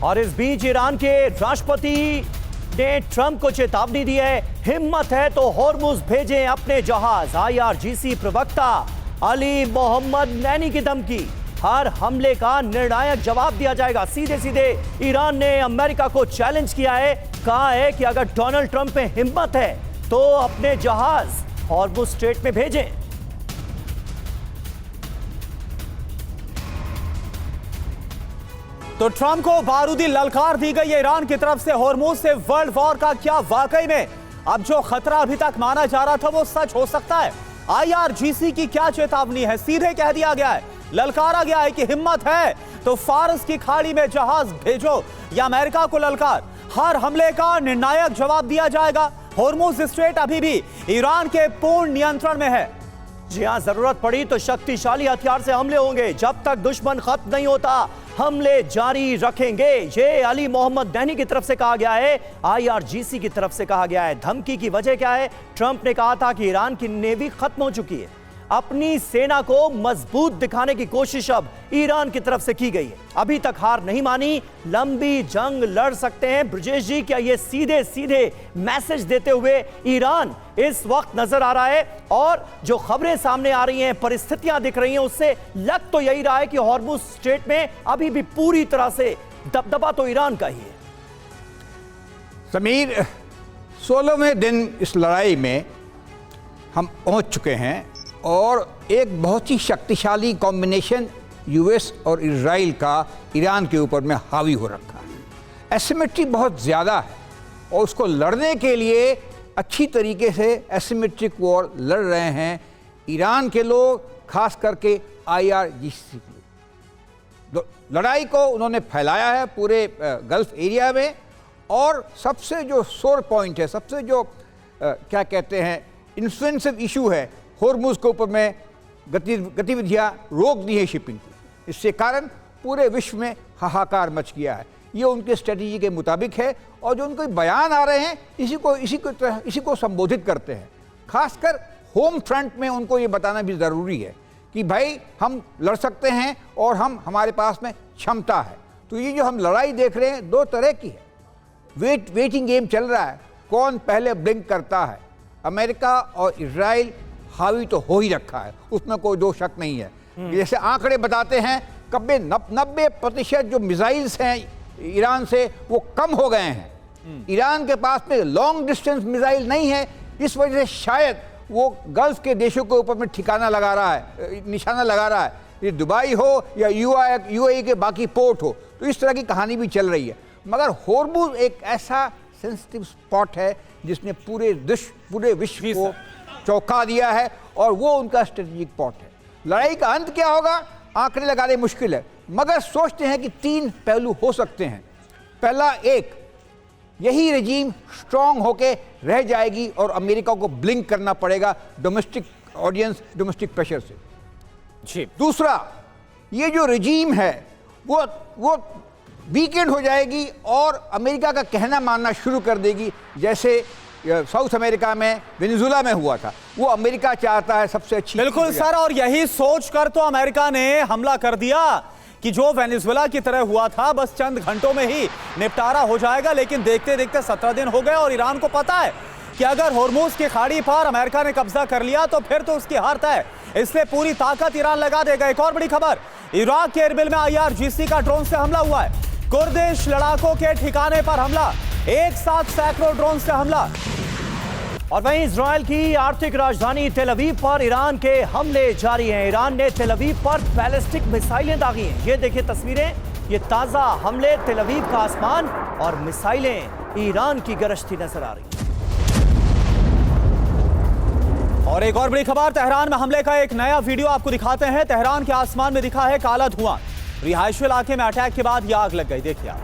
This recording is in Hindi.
और इस बीच ईरान के राष्ट्रपति ने ट्रंप को चेतावनी दी है, हिम्मत है तो होर्मुज भेजें अपने जहाज। IRGC प्रवक्ता अली मोहम्मद नैनी की धमकी, हर हमले का निर्णायक जवाब दिया जाएगा। सीधे सीधे ईरान ने अमेरिका को चैलेंज किया है, कहा है कि अगर डोनाल्ड ट्रंप में हिम्मत है तो अपने जहाज हॉर्मुज स्ट्रेट में भेजें। तो ट्रंप को बारूदी ललकार दी गई है ईरान की तरफ से। हॉर्मुज से वर्ल्ड वॉर का क्या वाकई में अब जो खतरा अभी तक माना जा रहा था वो सच हो सकता है? IRGC की क्या चेतावनी है? सीधे कह दिया गया है, ललकारा गया है कि हिम्मत है तो फारस की खाड़ी में जहाज भेजो, या अमेरिका को ललकार, हर हमले का निर्णायक जवाब दिया जाएगा। हॉर्मुज स्ट्रेट अभी भी ईरान के पूर्ण नियंत्रण में है। जी हां, जरूरत पड़ी तो शक्तिशाली हथियार से हमले होंगे, जब तक दुश्मन खत्म नहीं होता हमले जारी रखेंगे। ये अली मोहम्मद नैनी की तरफ से कहा गया है, IRGC की तरफ से कहा गया है। धमकी की वजह क्या है? ट्रंप ने कहा था कि ईरान की नेवी खत्म हो चुकी है, अपनी सेना को मजबूत दिखाने की कोशिश अब ईरान की तरफ से की गई है। अभी तक हार नहीं मानी, लंबी जंग लड़ सकते हैं। ब्रजेश जी, क्या ये सीधे सीधे मैसेज देते हुए ईरान इस वक्त नजर आ रहा है? और जो खबरें सामने आ रही हैं, परिस्थितियां दिख रही हैं, उससे लग तो यही रहा है कि हॉर्मुज स्ट्रेट में अभी भी पूरी तरह से दबदबा तो ईरान का ही है। समीर, 16वें दिन इस लड़ाई में हम पहुंच चुके हैं और एक बहुत ही शक्तिशाली कॉम्बिनेशन US और इजराइल का ईरान के ऊपर में हावी हो रखा है। एसिमेट्री बहुत ज़्यादा है और उसको लड़ने के लिए अच्छी तरीके से एसिमेट्रिक वॉर लड़ रहे हैं ईरान के लोग, खास करके IRGC के लोग। लड़ाई को उन्होंने फैलाया है पूरे गल्फ एरिया में, और सबसे जो सोर पॉइंट है, सबसे जो क्या कहते हैं इन्फ्लुएंसिव इशू है, हॉर्मुज के ऊपर में गतिविधियां रोक दी है शिपिंग की। इससे कारण पूरे विश्व में हाहाकार मच गया है। ये उनके स्ट्रेटजी के मुताबिक है और जो उनके बयान आ रहे हैं इसी को संबोधित करते हैं। खासकर होम फ्रंट में उनको ये बताना भी ज़रूरी है कि भाई हम लड़ सकते हैं और हमारे पास में क्षमता है। तो ये जो हम लड़ाई देख रहे हैं दो तरह की है। वेटिंग गेम चल रहा है, कौन पहले ब्लिंक करता है। अमेरिका और इजराइल हावी तो हो ही रखा है, उसमें कोई दो शक नहीं है। जैसे आंकड़े बताते हैं, 90% जो मिसाइल्स हैं ईरान से वो कम हो गए हैं। ईरान के पास में लॉन्ग डिस्टेंस मिसाइल नहीं है, इस वजह से शायद वो गल्फ के देशों के ऊपर में ठिकाना लगा रहा है, निशाना लगा रहा है। ये दुबई हो या UAE के बाकी पोर्ट हो, तो इस तरह की कहानी भी चल रही है। मगर हॉर्मुज एक ऐसा सेंसिटिव स्पॉट है जिसने पूरे विश्व को चौंका दिया है और वो उनका स्ट्रेटेजिक पॉइंट है। लड़ाई का अंत क्या होगा आंकड़े लगाने मुश्किल है, मगर सोचते हैं कि 3 पहलू हो सकते हैं। पहला, एक यही रजीम स्ट्रांग होके रह जाएगी और अमेरिका को ब्लिंक करना पड़ेगा डोमेस्टिक ऑडियंस, डोमेस्टिक प्रेशर से। जी। दूसरा, ये जो रजीम है वो वीकेंड हो जाएगी और अमेरिका का कहना मानना शुरू कर देगी, जैसे साउथ अमेरिका में वेनेजुएला में हुआ था। वो अमेरिका चाहता है सबसे अच्छी। बिल्कुल सर, और यही सोचकर तो अमेरिका ने हमला कर दिया कि जो वेनेजुएला की तरह हुआ था बस चंद घंटों में ही निपटारा हो जाएगा। लेकिन देखते देखते 17 दिन हो गए और ईरान को पता है कि अगर हॉर्मुज की खाड़ी पर अमेरिका ने कब्जा कर लिया तो फिर तो उसकी हार तय। इसलिए पूरी ताकत ईरान लगा देगा। एक और बड़ी खबर, इराक के एरबिल में IRGC का ड्रोन से हमला हुआ है। कुर्दिश लड़ाकों के ठिकाने पर हमला, एक साथ सैकड़ों ड्रोन से हमला। और वहीं इजराइल की आर्थिक राजधानी तेल अवीव पर ईरान के हमले जारी हैं। ईरान ने तेल अवीव पर बैलिस्टिक मिसाइलें दागी हैं। ये देखिए तस्वीरें, ये ताजा हमले, तेल अवीव का आसमान और मिसाइलें ईरान की गरजती नजर आ रही हैं। और एक और बड़ी खबर, तेहरान में हमले का एक नया वीडियो आपको दिखाते हैं। तेहरान के आसमान में दिखा है काला धुआं। रिहायशी इलाके में अटैक के बाद यह आग लग गई, देखिए आप।